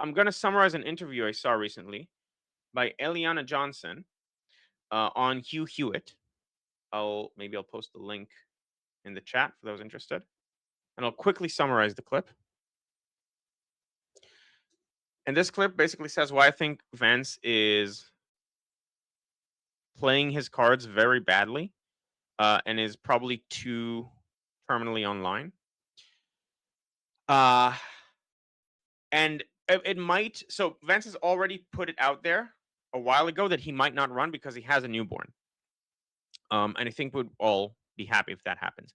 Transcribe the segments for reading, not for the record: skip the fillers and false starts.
I'm going to summarize an interview I saw recently by Eliana Johnson on Hugh Hewitt. Maybe I'll post the link in the chat for those interested, and I'll quickly summarize the clip. And this clip basically says why I think Vance is playing his cards very badly and is probably too terminally online. And it might. So Vance has already put it out there a while ago that he might not run because he has a newborn. And I think we'd all be happy if that happens.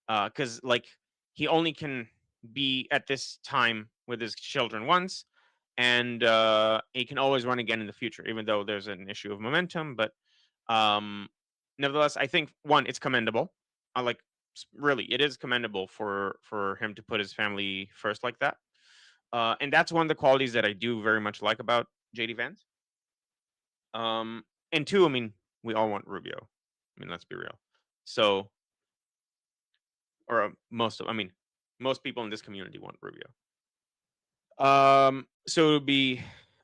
Because like he only can be at this time with his children once, and he can always run again in the future, even though there's an issue of momentum. But nevertheless, I think one, it's commendable. Like really, it is commendable for him to put his family first like that. And that's one of the qualities that I do very much like about JD Vance. And two, I mean, we all want Rubio. I mean, let's be real. So, or most people in this community want Rubio. So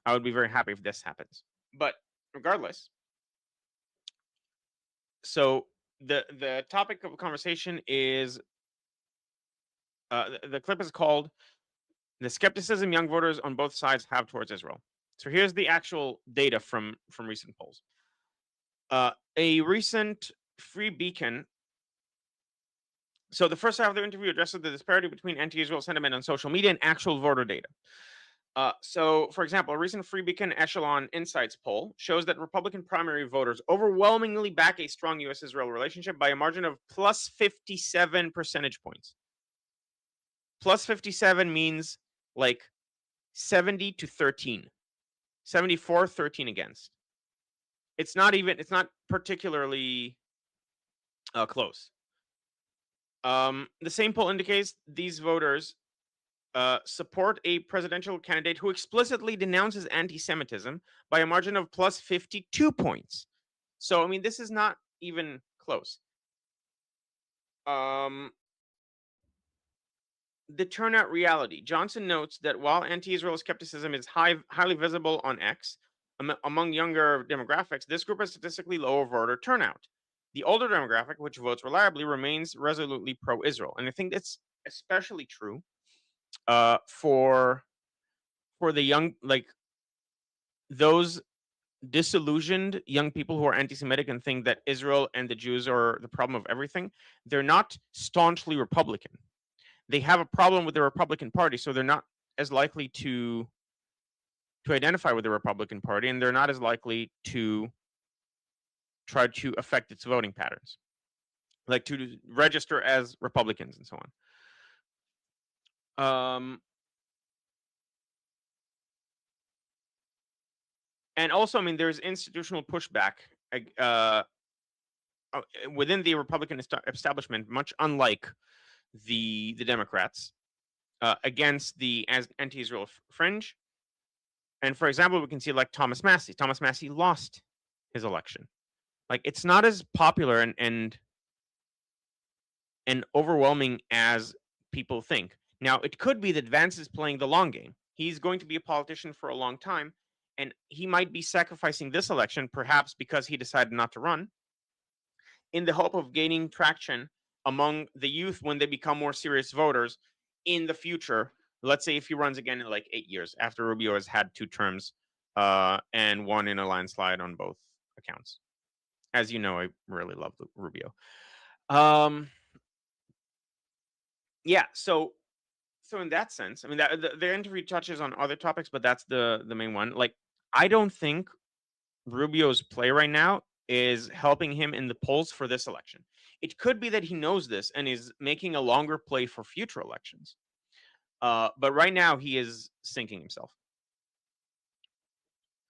I would be very happy if this happens. But regardless, so the topic of conversation is the clip is called "The Skepticism Young Voters on Both Sides Have Towards Israel." So here's the actual data from recent polls. A recent Free Beacon. So the first half of the interview addresses the disparity between anti-Israel sentiment on social media and actual voter data. So, for example, a recent Free Beacon Echelon Insights poll shows that Republican primary voters overwhelmingly back a strong U.S.-Israel relationship by a margin of plus 57 percentage points. Plus 57 means like 70 to 13. 74, 13 against. It's not particularly close. The same poll indicates these voters support a presidential candidate who explicitly denounces anti-Semitism by a margin of plus 52 points. So, I mean, this is not even close. The turnout reality. Johnson notes that while anti-Israel skepticism is highly visible on X, among younger demographics, this group has statistically lower voter turnout. The older demographic, which votes reliably, remains resolutely pro-Israel. And I think that's especially true for the young, like those disillusioned young people who are anti-Semitic and think that Israel and the Jews are the problem of everything. They're not staunchly Republican. They have a problem with the Republican Party, so they're not as likely to identify with the Republican Party, and they're not as likely to try to affect its voting patterns, like to register as Republicans and so on. And also, I mean, there's institutional pushback within the Republican establishment, much unlike the Democrats, against the anti-Israel fringe. And for example, we can see like Thomas Massey. Thomas Massey lost his election. Like it's not as popular and overwhelming as people think. Now, it could be that Vance is playing the long game. He's going to be a politician for a long time, and he might be sacrificing this election, perhaps because he decided not to run, in the hope of gaining traction among the youth when they become more serious voters in the future. Let's say if he runs again in like 8 years after Rubio has had 2 terms and won in a landslide on both accounts. As you know, I really love Rubio. Yeah, so in that sense, I mean, that the interview touches on other topics, but that's the main one. Like, I don't think Rubio's play right now is helping him in the polls for this election. It could be that he knows this and is making a longer play for future elections. But right now he is sinking himself.